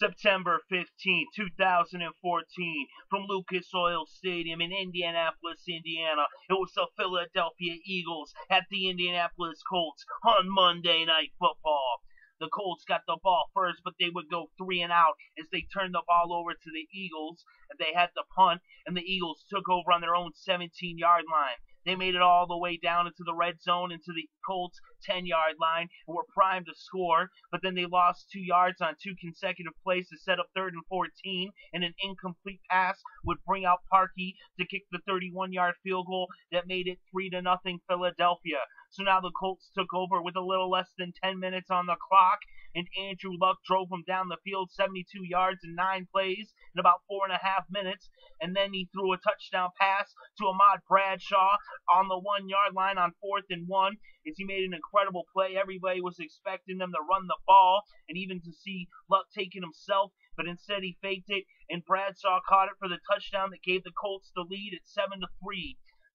September 15, 2014, from Lucas Oil Stadium in Indianapolis, Indiana. It was the Philadelphia Eagles at the Indianapolis Colts on Monday Night Football. The Colts got the ball first, but they would go 3 and out as they turned the ball over to the Eagles. They had the punt, and the Eagles took over on their own 17-yard line. They made it all the way down into the red zone, into the Colts' 10-yard line, and were primed to score, but then they lost 2 yards on 2 consecutive plays to set up 3rd and 14, and an incomplete pass would bring out Parkey to kick the 31-yard field goal that made it 3-0 Philadelphia. So now the Colts took over with a little less than 10 minutes on the clock, and Andrew Luck drove them down the field 72 yards in 9 plays in about 4.5 minutes, and then he threw a touchdown pass to Ahmad Bradshaw on the 1-yard line on 4th and 1, as he made an incredible play. Everybody was expecting them to run the ball, and even to see Luck take it himself, but instead he faked it, and Bradshaw caught it for the touchdown that gave the Colts the lead at 7-3.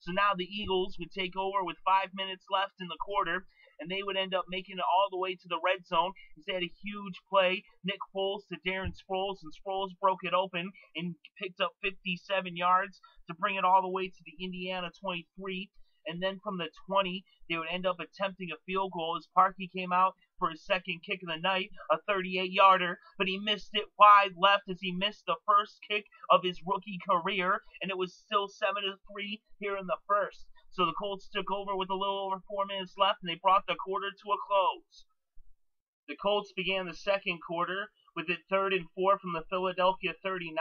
So now the Eagles would take over with 5 minutes left in the quarter, and they would end up making it all the way to the red zone. They had a huge play, Nick Foles to Darren Sproles, and Sproles broke it open and picked up 57 yards to bring it all the way to the Indiana 23. And then from the 20, they would end up attempting a field goal as Parkey came out for his second kick of the night, a 38-yarder, but he missed it wide left as he missed the first kick of his rookie career, and it was still 7-3 here in the first. So the Colts took over with a little over 4 minutes left, and they brought the quarter to a close. The Colts began the second quarter with it 3rd and 4 from the Philadelphia 39,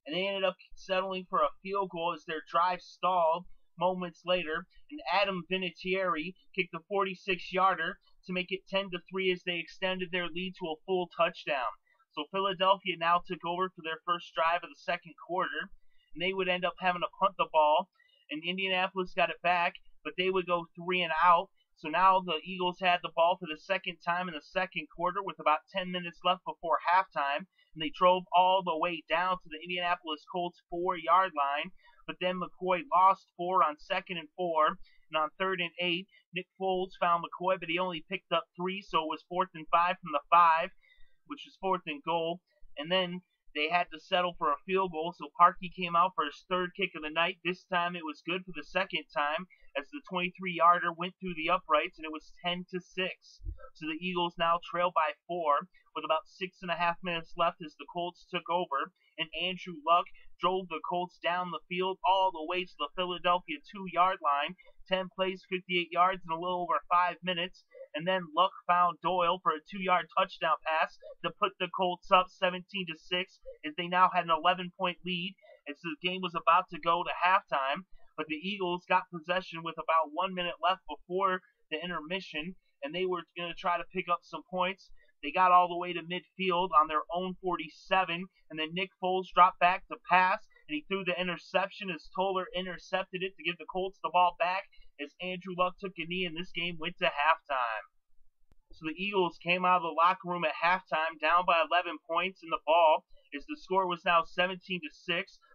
and they ended up settling for a field goal as their drive stalled moments later, and Vinatieri kicked a 46-yarder to make it 10-3 as they extended their lead to a full touchdown. So Philadelphia now took over for their first drive of the second quarter, and they would end up having to punt the ball, and Indianapolis got it back, but they would go 3 and out. So now the Eagles had the ball for the second time in the second quarter with about 10 minutes left before halftime, and they drove all the way down to the Indianapolis Colts 4-yard line, but then McCoy lost 4 on 2nd and 4, and on 3rd and 8, Nick Foles found McCoy, but he only picked up 3, so it was 4th and 5 from the 5, which was 4th and goal, and then they had to settle for a field goal, so Parkey came out for his 3rd kick of the night. This time it was good for the second time, as the 23-yarder went through the uprights, and it was 10-6. So the Eagles now trail by 4, with about 6.5 minutes left as the Colts took over, and Andrew Luck drove the Colts down the field all the way to the Philadelphia 2-yard line, 10 plays, 58 yards in a little over 5 minutes, and then Luck found Doyle for a 2-yard touchdown pass to put the Colts up 17-6, as they now had an 11-point lead as the game was about to go to halftime. But the Eagles got possession with about 1 minute left before the intermission, and they were going to try to pick up some points. They got all the way to midfield on their own 47, and then Nick Foles dropped back to pass, and he threw the interception as Toller intercepted it to give the Colts the ball back as Andrew Luck took a knee, and this game went to halftime. So the Eagles came out of the locker room at halftime down by 11 points in the ball, as the score was now 17-6,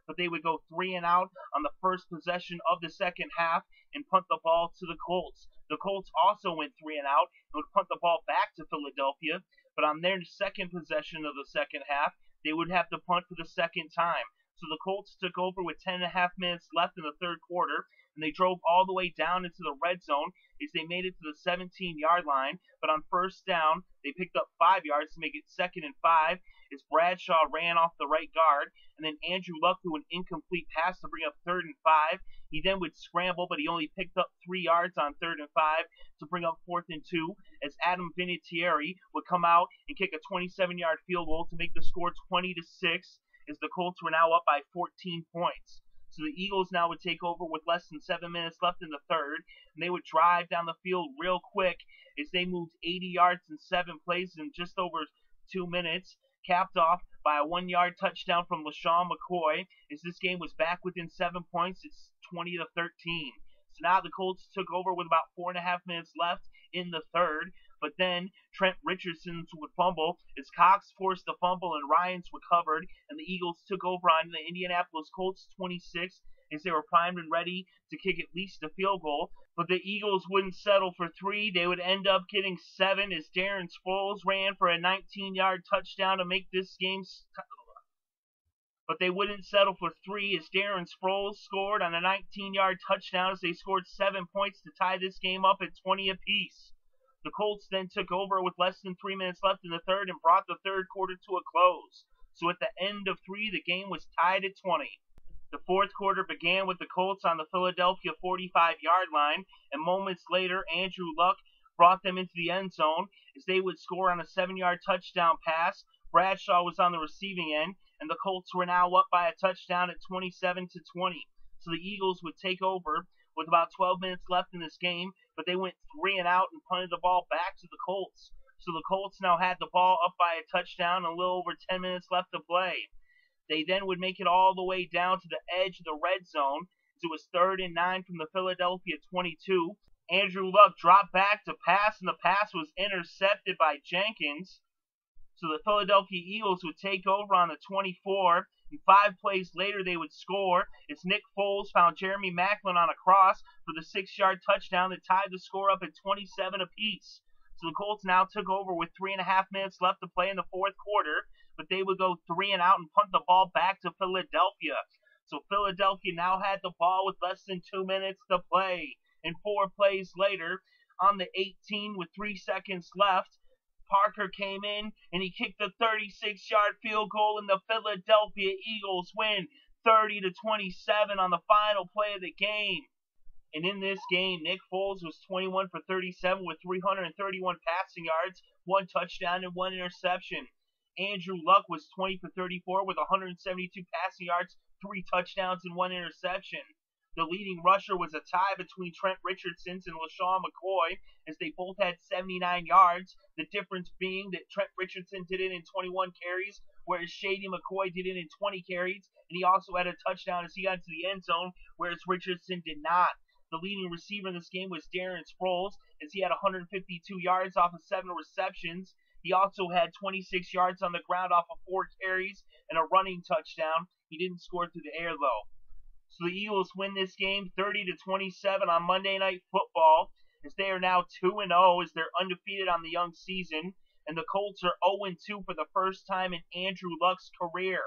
but they would go 3 and out on the first possession of the second half and punt the ball to the Colts. The Colts also went 3 and out and would punt the ball back to Philadelphia, but on their second possession of the second half, they would have to punt for the second time. So the Colts took over with 10.5 minutes left in the third quarter, and they drove all the way down into the red zone as they made it to the 17-yard line, but on first down, they picked up 5 yards to make it 2nd and 5 as Bradshaw ran off the right guard, and then Andrew Luck threw an incomplete pass to bring up 3rd and 5. He then would scramble, but he only picked up 3 yards on 3rd and 5 to bring up 4th and 2 as Vinatieri would come out and kick a 27-yard field goal to make the score 20-6 as the Colts were now up by 14 points. So the Eagles now would take over with less than 7 minutes left in the third, and they would drive down the field real quick as they moved 80 yards in 7 plays in just over 2 minutes, capped off by a 1-yard touchdown from LeSean McCoy as this game was back within 7 points. It's 20-13. So now the Colts took over with about 4.5 minutes left in the third, but then Trent Richardson would fumble as Cox forced the fumble and Ryans recovered, and the Eagles took over on the Indianapolis Colts 26 as they were primed and ready to kick at least a field goal. But the Eagles wouldn't settle for 3. They would end up getting 7 as Darren Sproles ran for a 19-yard touchdown to make this game. But they wouldn't settle for 3 as Darren Sproles scored on a 19-yard touchdown as they scored 7 points to tie this game up at 20 apiece. The Colts then took over with less than 3 minutes left in the third and brought the third quarter to a close. So at the end of 3, the game was tied at 20. The fourth quarter began with the Colts on the Philadelphia 45-yard line, and moments later, Andrew Luck brought them into the end zone as they would score on a 7-yard touchdown pass. Bradshaw was on the receiving end, and the Colts were now up by a touchdown at 27-20. So the Eagles would take over with about 12 minutes left in this game, but they went 3 and out and punted the ball back to the Colts. So the Colts now had the ball up by a touchdown and a little over 10 minutes left to play. They then would make it all the way down to the edge of the red zone as it was 3rd and 9 from the Philadelphia 22. Andrew Luck dropped back to pass, and the pass was intercepted by Jenkins. So the Philadelphia Eagles would take over on the 24, and 5 plays later they would score as Nick Foles found Jeremy Maclin on a cross for the 6-yard touchdown that tied the score up at 27 apiece. So the Colts now took over with 3.5 minutes left to play in the fourth quarter, but they would go 3 and out and punt the ball back to Philadelphia. So Philadelphia now had the ball with less than 2 minutes to play. And 4 plays later, on the 18 with 3 seconds left, Parker came in and he kicked the 36-yard field goal, and the Philadelphia Eagles win 30-27 on the final play of the game. And in this game, Nick Foles was 21 for 37 with 331 passing yards, 1 touchdown, and 1 interception. Andrew Luck was 20 for 34 with 172 passing yards, 3 touchdowns, and 1 interception. The leading rusher was a tie between Trent Richardson and LeSean McCoy, as they both had 79 yards, the difference being that Trent Richardson did it in 21 carries, whereas Shady McCoy did it in 20 carries, and he also had a touchdown as he got to the end zone, whereas Richardson did not. The leading receiver in this game was Darren Sproles, as he had 152 yards off of 7 receptions. He also had 26 yards on the ground off of 4 carries and a running touchdown. He didn't score through the air, though. So the Eagles win this game 30-27 on Monday Night Football, as they are now 2-0 as they're undefeated on the young season, and the Colts are 0-2 for the first time in Andrew Luck's career.